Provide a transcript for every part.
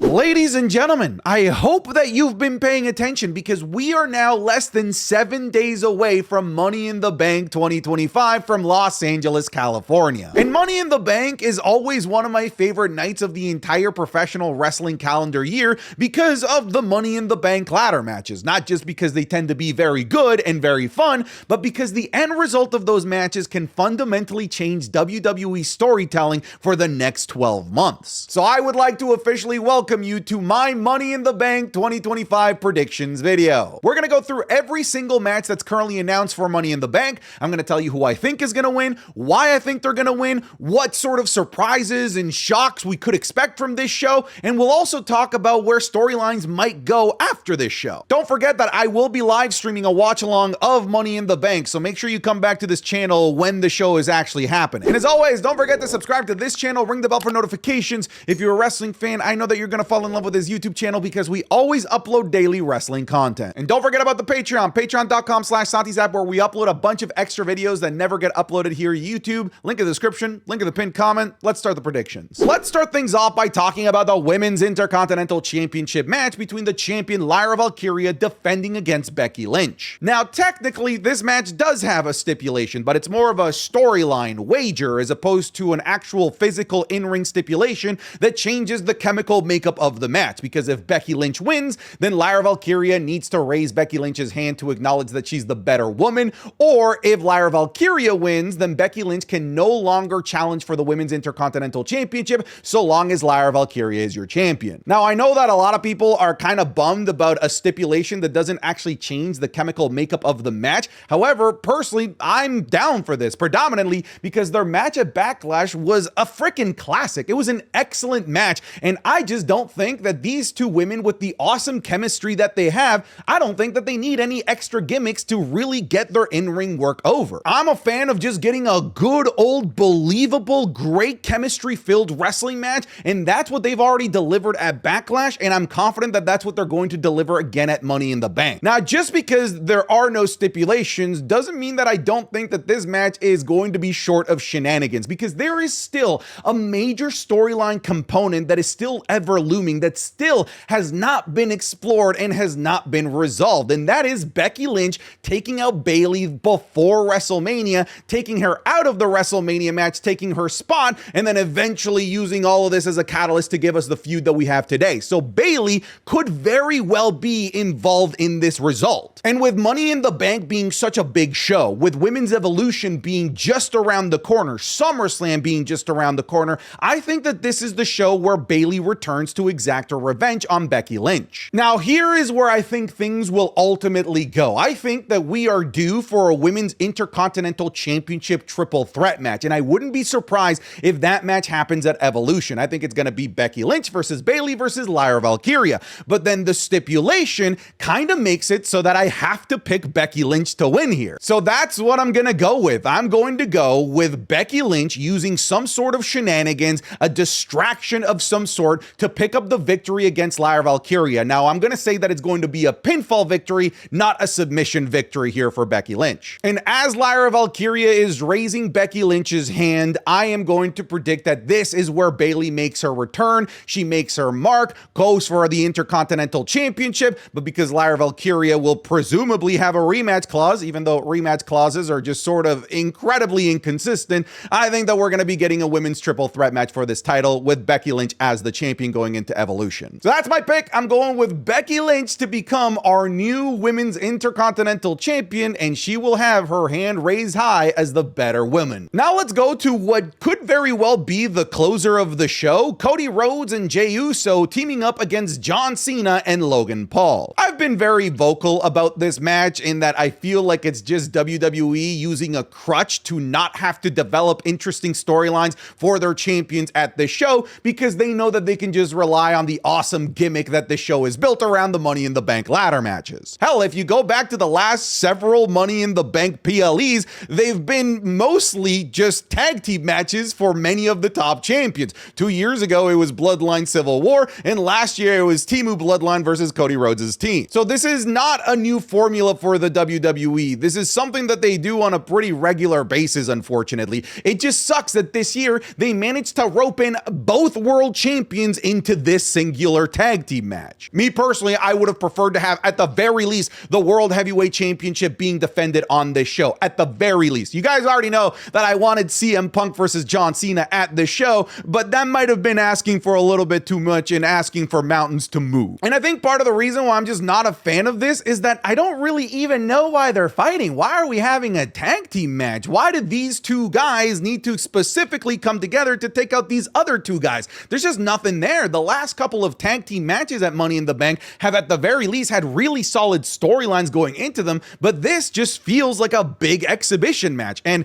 Ladies and gentlemen, I hope that you've been paying attention because we are now less than 7 days away from Money in the Bank 2025 from Los Angeles, California. And Money in the Bank is always one of my favorite nights of the entire professional wrestling calendar year because of the Money in the Bank ladder matches. Not just because they tend to be very good and very fun, but because the end result of those matches can fundamentally change WWE storytelling for the next 12 months. So I would like to officially welcome you to my Money in the Bank 2025 predictions video. We're going to go through every single match that's currently announced for Money in the Bank. I'm going to tell you who I think is going to win, why I think they're going to win, what sort of surprises and shocks we could expect from this show, and we'll also talk about where storylines might go after this show. Don't forget that I will be live streaming a watch along of Money in the Bank, so make sure you come back to this channel when the show is actually happening. And as always, don't forget to subscribe to this channel, ring the bell for notifications. If you're a wrestling fan, I know that you're going to fall in love with this YouTube channel because we always upload daily wrestling content. And don't forget about the Patreon, patreon.com/SantiZap, where we upload a bunch of extra videos that never get uploaded here at YouTube. Link in the description, link in the pinned comment. Let's start the predictions. Let's start things off by talking about the Women's Intercontinental Championship match between the champion Lyra Valkyria defending against Becky Lynch. Now, technically, this match does have a stipulation, but it's more of a storyline wager as opposed to an actual physical in-ring stipulation that changes the chemical makeup of the match, because if Becky Lynch wins, then Lyra Valkyria needs to raise Becky Lynch's hand to acknowledge that she's the better woman, or if Lyra Valkyria wins, then Becky Lynch can no longer challenge for the Women's Intercontinental Championship so long as Lyra Valkyria is your champion. Now, I know that a lot of people are kind of bummed about a stipulation that doesn't actually change the chemical makeup of the match. However, personally, I'm down for this, predominantly because their match at Backlash was a freaking classic. It was an excellent match, and I just don't think that these two women, with the awesome chemistry that they have, I don't think that they need any extra gimmicks to really get their in-ring work over. I'm a fan of just getting a good old believable, great chemistry-filled wrestling match, and that's what they've already delivered at Backlash, and I'm confident that that's what they're going to deliver again at Money in the Bank. Now, just because there are no stipulations doesn't mean that I don't think that this match is going to be short of shenanigans, because there is still a major storyline component that is still ever looming, that still has not been explored and has not been resolved, and that is Becky Lynch taking out Bayley before WrestleMania, taking her out of the WrestleMania match, taking her spot, and then eventually using all of this as a catalyst to give us the feud that we have today. So Bayley could very well be involved in this result. And with Money in the Bank being such a big show, with Women's Evolution being just around the corner, SummerSlam being just around the corner, I think that this is the show where Bayley returns to exact her revenge on Becky Lynch. Now, here is where I think things will ultimately go. I think that we are due for a Women's Intercontinental Championship triple threat match, and I wouldn't be surprised if that match happens at Evolution. I think it's going to be Becky Lynch versus Bayley versus Lyra Valkyria, but then the stipulation kind of makes it so that I have to pick Becky Lynch to win here. So that's what I'm going to go with. I'm going to go with Becky Lynch using some sort of shenanigans, a distraction of some sort to pick up the victory against Lyra Valkyria. Now, I'm going to say that it's going to be a pinfall victory, not a submission victory here for Becky Lynch. And as Lyra Valkyria is raising Becky Lynch's hand, I am going to predict that this is where Bayley makes her return. She makes her mark, goes for the Intercontinental Championship, but because Lyra Valkyria will presumably have a rematch clause, even though rematch clauses are just sort of incredibly inconsistent, I think that we're going to be getting a women's triple threat match for this title with Becky Lynch as the champion going into Evolution. So that's my pick. I'm going with Becky Lynch to become our new Women's Intercontinental Champion, and she will have her hand raised high as the better woman. Now let's go to what could very well be the closer of the show, Cody Rhodes and Jey Uso teaming up against John Cena and Logan Paul. I've been very vocal about this match in that I feel like it's just WWE using a crutch to not have to develop interesting storylines for their champions at the show, because they know that they can just rely on the awesome gimmick that the show is built around, the Money in the Bank ladder matches. Hell, if you go back to the last several Money in the Bank PLEs, they've been mostly just tag team matches for many of the top champions. 2 years ago, it was Bloodline Civil War, and last year it was Teemu Bloodline versus Cody Rhodes' team. So this is not a new formula for the WWE. This is something that they do on a pretty regular basis, unfortunately. It just sucks that this year they managed to rope in both world champions into this singular tag team match. Me personally, I would have preferred to have, at the very least, the World Heavyweight Championship being defended on this show. At the very least. You guys already know that I wanted CM Punk versus John Cena at the show, but that might have been asking for a little bit too much and asking for mountains to move. And I think part of the reason why I'm just not a fan of this is that I don't really even know why they're fighting. Why are we having a tag team match? Why did these two guys need to specifically come together to take out these other two guys? There's just nothing there. The last couple of tag team matches at Money in the Bank have at the very least had really solid storylines going into them, but this just feels like a big exhibition match. And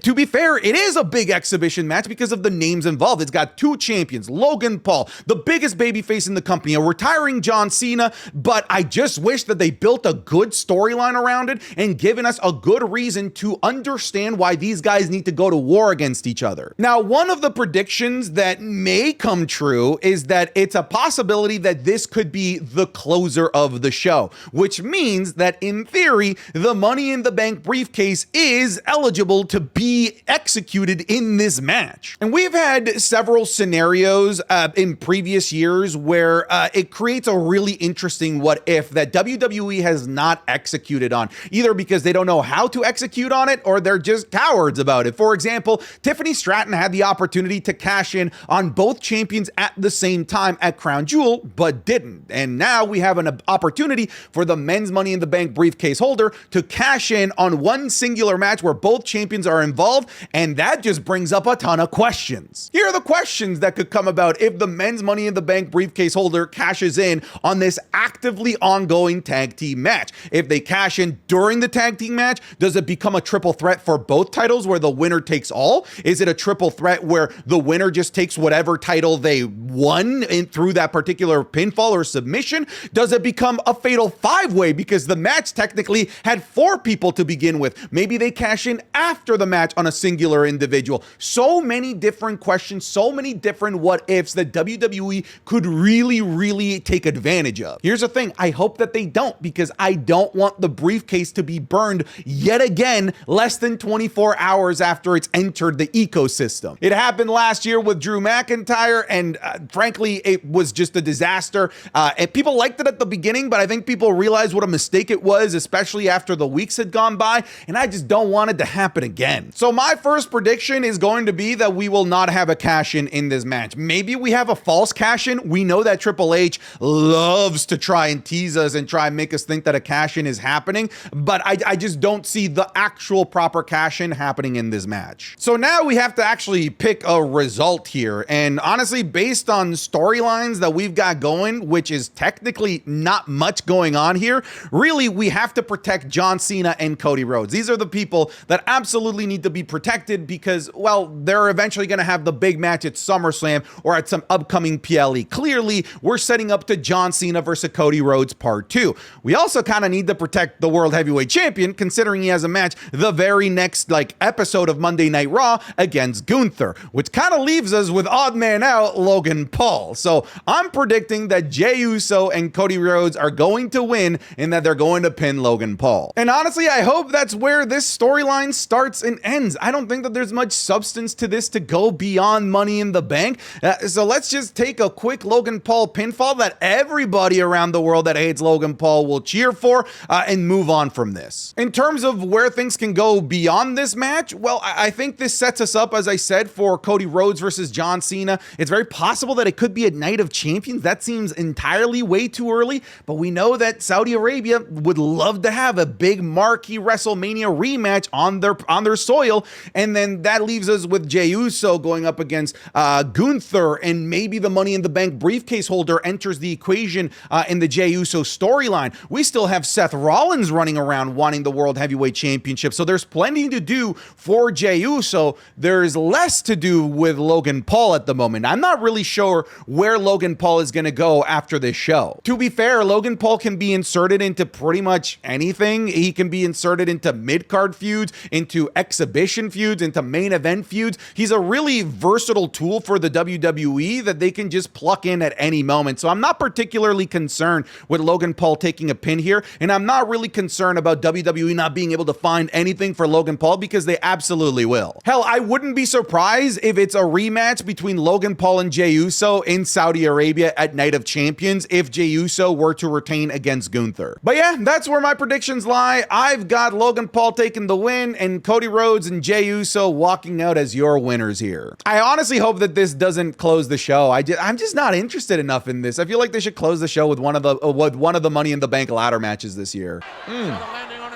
to be fair, it is a big exhibition match because of the names involved. It's got two champions, Logan Paul, the biggest babyface in the company, a retiring John Cena, but I just wish that they built a good storyline around it and given us a good reason to understand why these guys need to go to war against each other. Now, one of the predictions that may come true is that it's a possibility that this could be the closer of the show, which means that in theory, the Money in the Bank briefcase is eligible to be executed in this match. And we've had several scenarios in previous years where it creates a really interesting what if that WWE has not executed on, either because they don't know how to execute on it or they're just cowards about it. For example, Tiffany Stratton had the opportunity to cash in on both champions at the same time at Crown Jewel, but didn't. And now we have an opportunity for the men's Money in the Bank briefcase holder to cash in on one singular match where both champions are involved, and that just brings up a ton of questions. Here are the questions that could come about if the men's Money in the Bank briefcase holder cashes in on this actively ongoing tag team match. If they cash in during the tag team match, does it become a triple threat for both titles where the winner takes all? Is it a triple threat where the winner just takes whatever title they won through that particular pinfall or submission? Does it become a fatal five-way because the match technically had four people to begin with? Maybe they cash in after the match on a singular individual. So many different questions, so many different what ifs that WWE could really take advantage of. Here's the thing, I hope that they don't, because I don't want the briefcase to be burned yet again less than 24 hours after it's entered the ecosystem. It happened last year with Drew McIntyre, and frankly, it was just a disaster. And people liked it at the beginning, but I think people realized what a mistake it was, especially after the weeks had gone by, and I just don't want it to happen again. So my first prediction is going to be that we will not have a cash-in in this match. Maybe we have a false cash-in. We know that Triple H loves to try and tease us and try and make us think that a cash-in is happening, but I just don't see the actual proper cash-in happening in this match. So now we have to actually pick a result here, and honestly, based on storylines that we've got going, which is technically not much going on here, really we have to protect John Cena and Cody Rhodes. These are the people that absolutely need to be protected because, well, they're eventually going to have the big match at SummerSlam or at some upcoming PLE. Clearly, we're setting up to John Cena versus Cody Rhodes Part 2. We also kind of need to protect the World Heavyweight Champion, considering he has a match the very next episode of Monday Night Raw against Gunther, which kind of leaves us with odd man out Logan Paul. So I'm predicting that Jey Uso and Cody Rhodes are going to win and that they're going to pin Logan Paul. And honestly, I hope that's where this storyline starts and ends. I don't think that there's much substance to this to go beyond Money in the Bank. So let's just take a quick Logan Paul pinfall that everybody around the world that hates Logan Paul will cheer for and move on from this. In terms of where things can go beyond this match, well, I think this sets us up, as I said, for Cody Rhodes versus John Cena. It's very possible that it could be a Night of Champions. That seems entirely way too early, but we know that Saudi Arabia would love to have a big marquee WrestleMania rematch on their soil, and then that leaves us with Jey Uso going up against Gunther, and maybe the Money in the Bank briefcase holder enters the equation in the Jey Uso storyline. We still have Seth Rollins running around wanting the World Heavyweight Championship, so there's plenty to do for Jey Uso. There's less to do with Logan Paul at the moment. I'm not really sure where Logan Paul is going to go after this show. To be fair, Logan Paul can be inserted into pretty much anything. He can be inserted into mid-card feuds, into exhibition feuds, into main event feuds. He's a really versatile tool for the WWE that they can just pluck in at any moment. So I'm not particularly concerned with Logan Paul taking a pin here, and I'm not really concerned about WWE not being able to find anything for Logan Paul because they absolutely will. Hell, I wouldn't be surprised if it's a rematch between Logan Paul and Jey Uso in in Saudi Arabia at Night of Champions if Jey Uso were to retain against Gunther. But yeah, that's where my predictions lie. I've got Logan Paul taking the win and Cody Rhodes and Jey Uso walking out as your winners here. I honestly hope that this doesn't close the show. I'm just not interested enough in this. I feel like they should close the show with one of the Money in the Bank ladder matches this year.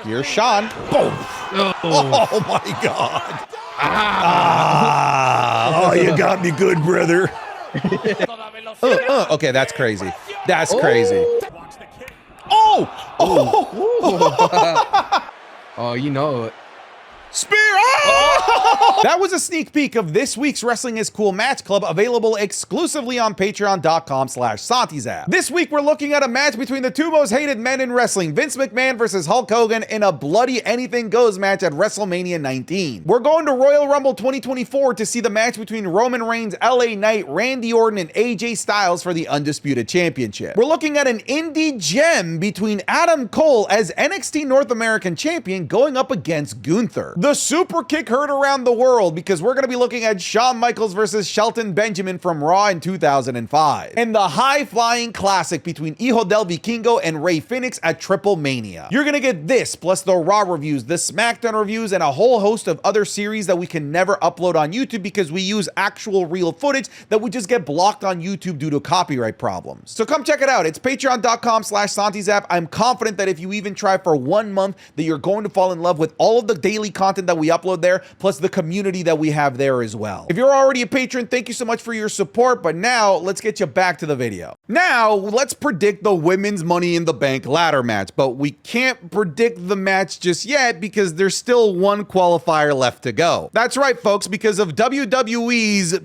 Here's Sean. Boom. Oh my God. Oh, you got me good, brother. Okay, that's crazy. That's crazy. Oh! Oh, you know it. Spear! Oh! That was a sneak peek of this week's Wrestling is Cool Match Club, available exclusively on patreon.com/SantiZap. This week, we're looking at a match between the two most hated men in wrestling, Vince McMahon versus Hulk Hogan, in a bloody anything goes match at WrestleMania 19. We're going to Royal Rumble 2024 to see the match between Roman Reigns, LA Knight, Randy Orton, and AJ Styles for the Undisputed Championship. We're looking at an indie gem between Adam Cole as NXT North American Champion going up against Gunther. The super kick heard around the world because we're going to be looking at Shawn Michaels versus Shelton Benjamin from Raw in 2005. And the high-flying classic between Hijo del Vikingo and Rey Fenix at Triple Mania. You're going to get this, plus the Raw reviews, the SmackDown reviews, and a whole host of other series that we can never upload on YouTube because we use actual real footage that would just get blocked on YouTube due to copyright problems. So come check it out. It's patreon.com/SantiZap. I'm confident that if you even try for 1 month, that you're going to fall in love with all of the daily content that we upload there, plus the community that we have there as well. If you're already a patron, thank you so much for your support, but now let's get you back to the video. Now, let's predict the women's Money in the Bank ladder match, but we can't predict the match just yet because there's still one qualifier left to go. That's right, folks, because of WWE's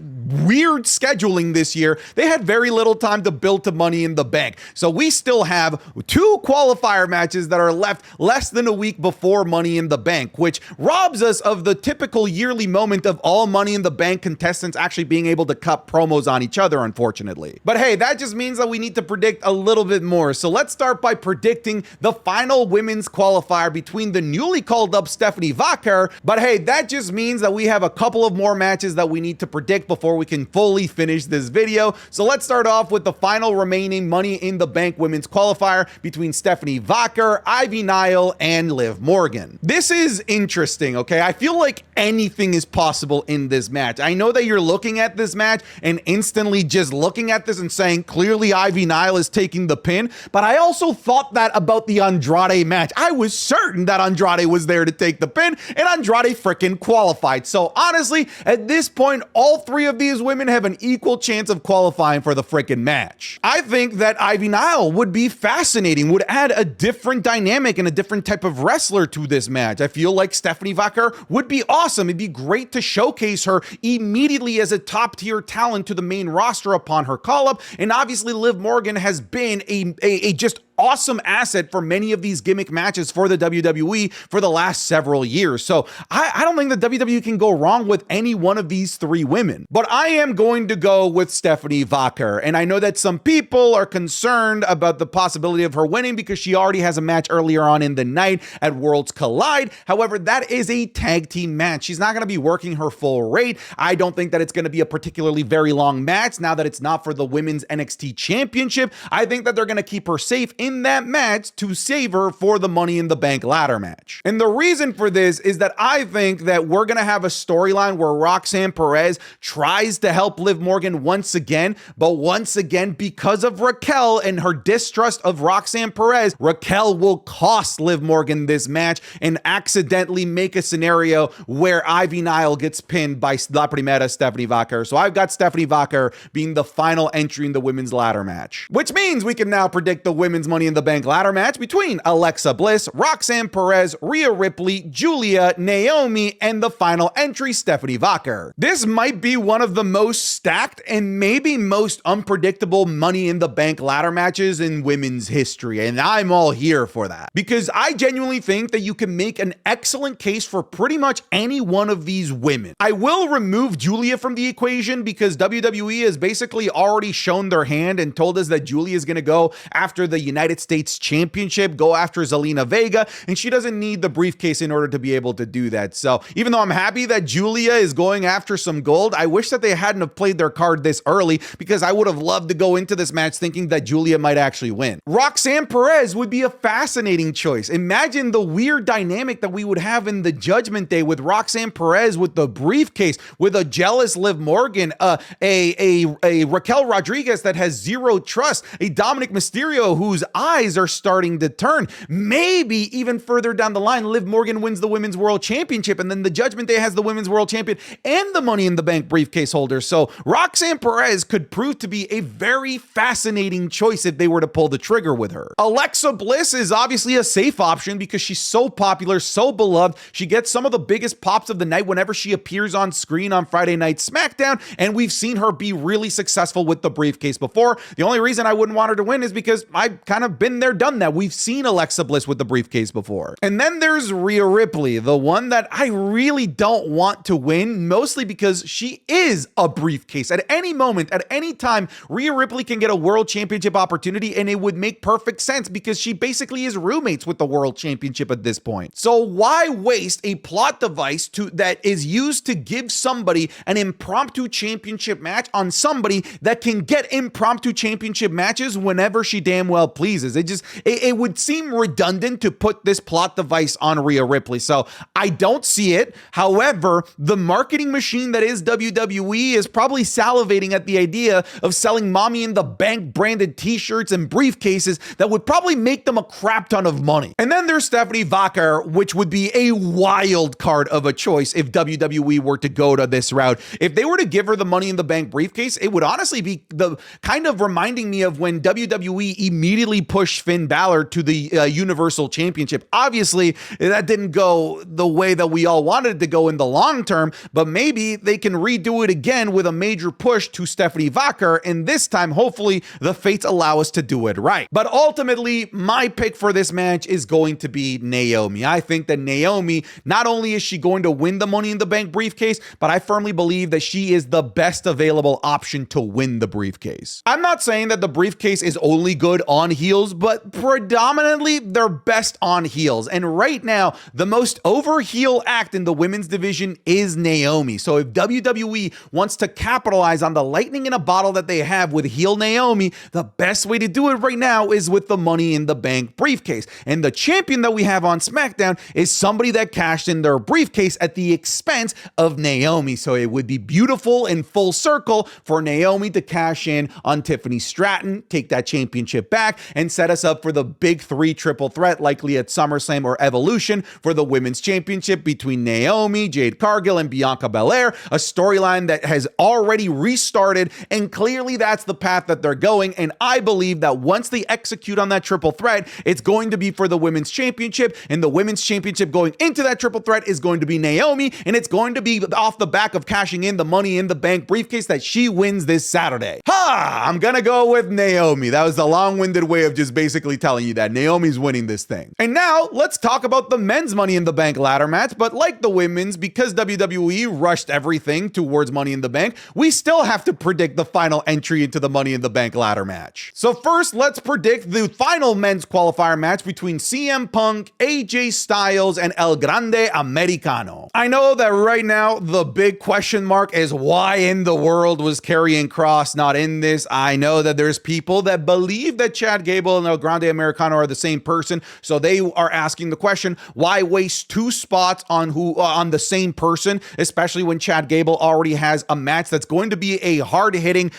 weird scheduling this year, they had very little time to build to Money in the Bank. So we still have 2 qualifier matches that are left less than a week before Money in the Bank, which robs us of the typical yearly moment of all Money in the Bank contestants actually being able to cut promos on each other, unfortunately. But hey, that just means that we need to predict a little bit more. So let's start by predicting the final women's qualifier between the newly called up Stephanie Vacher. But hey, that just means that we have a couple of more matches that we need to predict before we can fully finish this video. So let's start off with the final remaining Money in the Bank women's qualifier between Stephanie Vacher, Ivy Nile, and Liv Morgan. This is interesting, okay? I feel like anything is possible in this match. I know that you're looking at this match and instantly just looking at this and saying, clearly Ivy Nile is taking the pin, but I also thought that about the Andrade match. I was certain that Andrade was there to take the pin, and Andrade freaking qualified. So honestly, at this point, all 3 of these women have an equal chance of qualifying for the freaking match. I think that Ivy Nile would be fascinating, would add a different dynamic and a different type of wrestler to this match. I feel like Stephanie Vacher would be awesome. It'd be great to showcase her immediately as a top tier talent to the main roster upon her call up. And obviously Liv Morgan has been a just awesome asset for many of these gimmick matches for the WWE for the last several years. So I don't think the WWE can go wrong with any one of these 3 women. But I am going to go with Stephanie Vacher. And I know that some people are concerned about the possibility of her winning because she already has a match earlier on in the night at Worlds Collide. However, that is a tag team match. She's not going to be working her full rate. I don't think that it's going to be a particularly very long match now that it's not for the Women's NXT Championship. I think that they're going to keep her safe in that match to save her for the Money in the Bank ladder match. And the reason for this is that I think that we're going to have a storyline where Roxanne Perez tries to help Liv Morgan once again, but once again, because of Raquel and her distrust of Roxanne Perez, Raquel will cost Liv Morgan this match and accidentally make a scenario where Ivy Nile gets pinned by La Primera Stephanie Vacher. So I've got Stephanie Vacher being the final entry in the women's ladder match, which means we can now predict the women's Money in the Bank ladder match between Alexa Bliss, Roxanne Perez, Rhea Ripley, Julia, Naomi, and the final entry, Stephanie Vacher. This might be one of the most stacked and maybe most unpredictable Money in the Bank ladder matches in women's history, and I'm all here for that because I genuinely think that you can make an excellent case for pretty much any one of these women. I will remove Julia from the equation because WWE has basically already shown their hand and told us that Julia is going to go after the United United States Championship, go after Zelina Vega, and she doesn't need the briefcase in order to be able to do that. So even though I'm happy that Julia is going after some gold, I wish that they hadn't have played their card this early, because I would have loved to go into this match thinking that Julia might actually win. Roxanne Perez would be a fascinating choice. Imagine the weird dynamic that we would have in the Judgment Day with Roxanne Perez with the briefcase, with a jealous Liv Morgan, a Raquel Rodriguez that has zero trust, a Dominic Mysterio whose eyes are starting to turn. Maybe even further down the line, Liv Morgan wins the Women's World Championship, and then the Judgment Day has the Women's World Champion and the Money in the Bank briefcase holder. So Roxanne Perez could prove to be a very fascinating choice if they were to pull the trigger with her. Alexa Bliss is obviously a safe option because she's so popular, so beloved. She gets some of the biggest pops of the night whenever she appears on screen on Friday Night SmackDown, and we've seen her be really successful with the briefcase before. The only reason I wouldn't want her to win is because I've kind of been there, done that. We've seen Alexa Bliss with the briefcase before. And then there's Rhea Ripley, the one that I really don't want to win, mostly because she is a briefcase. At any moment, at any time, Rhea Ripley can get a world championship opportunity, and it would make perfect sense because she basically is roommates with the world championship at this point. So why waste a plot device that is used to give somebody an impromptu championship match on somebody that can get impromptu championship matches whenever she damn well pleases? It would seem redundant to put this plot device on Rhea Ripley. So I don't see it. However, the marketing machine that is WWE is probably salivating at the idea of selling Mommy in the Bank branded t-shirts and briefcases that would probably make them a crap ton of money. And then there's Stephanie Vacher, which would be a wild card of a choice if WWE were to go to this route. If they were to give her the Money in the Bank briefcase, it would honestly be the kind of reminding me of when WWE immediately pushed Finn Balor to the Universal Championship. Obviously, that didn't go the way that we all wanted it to go in the long term, but maybe they can redo it again with a major push to Stephanie Vacher, and this time, hopefully, the fates allow us to do it right. But ultimately, my pick for this match is going to be Naomi. I think that Naomi, not only is she going to win the Money in the Bank briefcase, but I firmly believe that she is the best available option to win the briefcase. I'm not saying that the briefcase is only good on heels, but predominantly they're best on heels. And right now, the most over heel act in the women's division is Naomi. So if WWE wants to capitalize on the lightning in a bottle that they have with heel Naomi, the best way to do it right now is with the Money in the Bank briefcase. And the champion that we have on SmackDown is somebody that cashed in their briefcase at the expense of Naomi. So it would be beautiful in full circle for Naomi to cash in on Tiffany Stratton, take that championship back, and set us up for the big three triple threat, likely at SummerSlam or Evolution, for the women's championship between Naomi, Jade Cargill, and Bianca Belair, a storyline that has already restarted, and clearly that's the path that they're going. And I believe that once they execute on that triple threat, it's going to be for the women's championship, and the women's championship going into that triple threat is going to be Naomi, and it's going to be off the back of cashing in the Money in the Bank briefcase that she wins this Saturday. I'm gonna go with Naomi. That was the long-winded way of just basically telling you that Naomi's winning this thing. And now let's talk about the men's Money in the Bank ladder match. But like the women's, because WWE rushed everything towards Money in the Bank, we still have to predict the final entry into the Money in the Bank ladder match. So first, let's predict the final men's qualifier match between CM Punk, AJ Styles, and El Grande Americano. I know that right now the big question mark is why in the world was Karrion Kross not in this? I know that there's people that believe that Chad Gable and El Grande Americano are the same person, so they are asking the question, why waste two spots on the same person, especially when Chad Gable already has a match that's going to be a hard-hitting,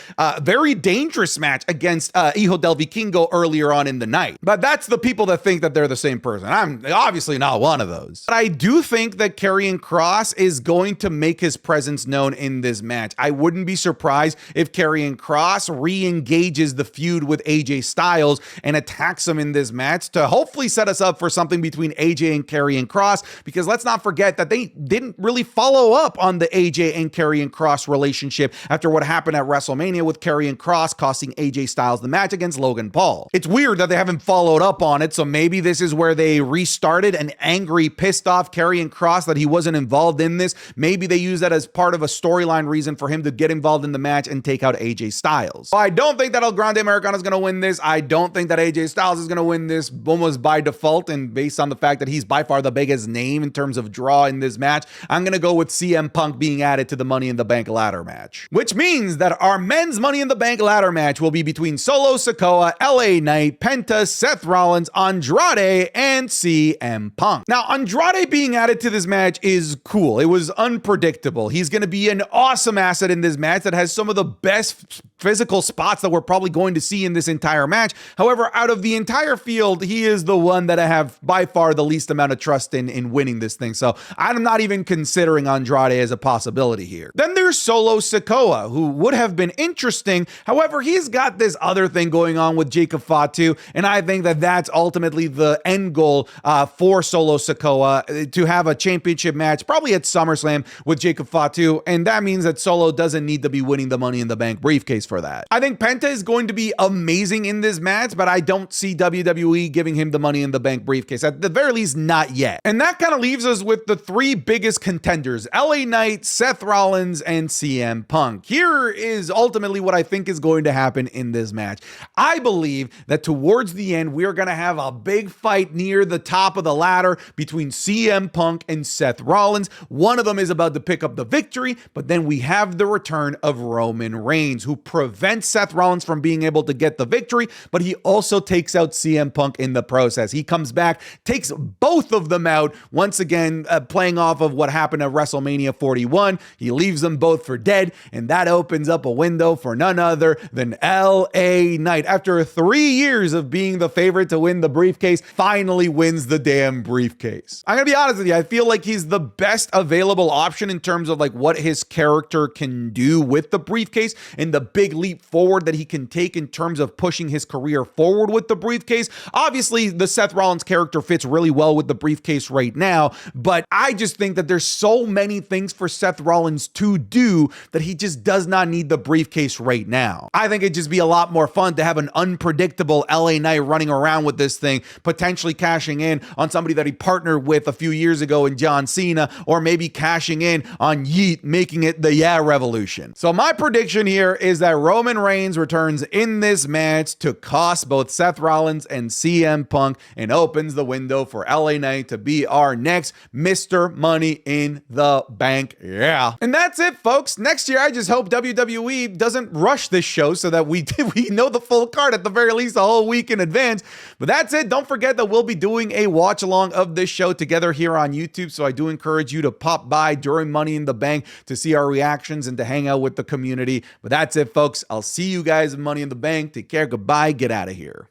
very dangerous match against Hijo del Vikingo earlier on in the night. But that's the people that think that they're the same person. I'm obviously not one of those. But I do think that Karrion Kross is going to make his presence known in this match. I wouldn't be surprised if Karrion Kross re-engages the feud with AJ Styles and attacks him in this match to hopefully set us up for something between AJ and Karrion Kross, because let's not forget that they didn't really follow up on the AJ and Karrion Kross relationship after what happened at WrestleMania with Karrion Kross costing AJ Styles the match against Logan Paul. It's weird that they haven't followed up on it, so maybe this is where they restarted an angry, pissed off Karrion Kross that he wasn't involved in this. Maybe they use that as part of a storyline reason for him to get involved in the match and take out AJ Styles. I don't think that El Grande Americano is going to win this. I don't think think that AJ Styles is going to win this almost by default, and based on the fact that he's by far the biggest name in terms of draw in this match, I'm going to go with CM Punk being added to the Money in the Bank ladder match. Which means that our men's Money in the Bank ladder match will be between Solo Sikoa, LA Knight, Penta, Seth Rollins, Andrade, and CM Punk. Now, Andrade being added to this match is cool. It was unpredictable. He's going to be an awesome asset in this match that has some of the best physical spots that we're probably going to see in this entire match. However, out of the entire field, he is the one that I have by far the least amount of trust in winning this thing. So I'm not even considering Andrade as a possibility here. Then there's Solo Sikoa, who would have been interesting. However, he's got this other thing going on with Jacob Fatu, and I think that that's ultimately the end goal for Solo Sikoa, to have a championship match, probably at SummerSlam with Jacob Fatu, and that means that Solo doesn't need to be winning the Money in the Bank briefcase for that. I think Penta is going to be amazing in this match, but I don't see WWE giving him the Money in the Bank briefcase, at the very least not yet. And that kind of leaves us with the three biggest contenders: LA Knight, Seth Rollins, and CM Punk. Here is ultimately what I think is going to happen in this match. I believe that towards the end, we are going to have a big fight near the top of the ladder between CM Punk and Seth Rollins. One of them is about to pick up the victory, but then we have the return of Roman Reigns, who prevents Seth Rollins from being able to get the victory, but he also takes out CM Punk in the process. He comes back, takes both of them out, once again playing off of what happened at WrestleMania 41. He leaves them both for dead, and that opens up a window for none other than LA Knight. After 3 years of being the favorite to win the briefcase, finally wins the damn briefcase. I'm gonna be honest with you, I feel like he's the best available option in terms of like what his character can do with the briefcase and the big leap forward that he can take in terms of pushing his career forward with the briefcase. Obviously, the Seth Rollins character fits really well with the briefcase right now, but I just think that there's so many things for Seth Rollins to do that he just does not need the briefcase right now. I think it'd just be a lot more fun to have an unpredictable LA Knight running around with this thing, potentially cashing in on somebody that he partnered with a few years ago in John Cena, or maybe cashing in on Yeet, making it the Yeah Revolution. So my prediction here is that Roman Reigns returns in this match to cost both Seth Rollins and CM Punk, and opens the window for LA Knight to be our next Mr. Money in the Bank. Yeah. And that's it, folks. Next year, I just hope WWE doesn't rush this show so that we know the full card at the very least a whole week in advance. But that's it. Don't forget that we'll be doing a watch along of this show together here on YouTube. So I do encourage you to pop by during Money in the Bank to see our reactions and to hang out with the community. But that's it, folks. I'll see you guys in Money in the Bank. Take care. Goodbye. Get out of here.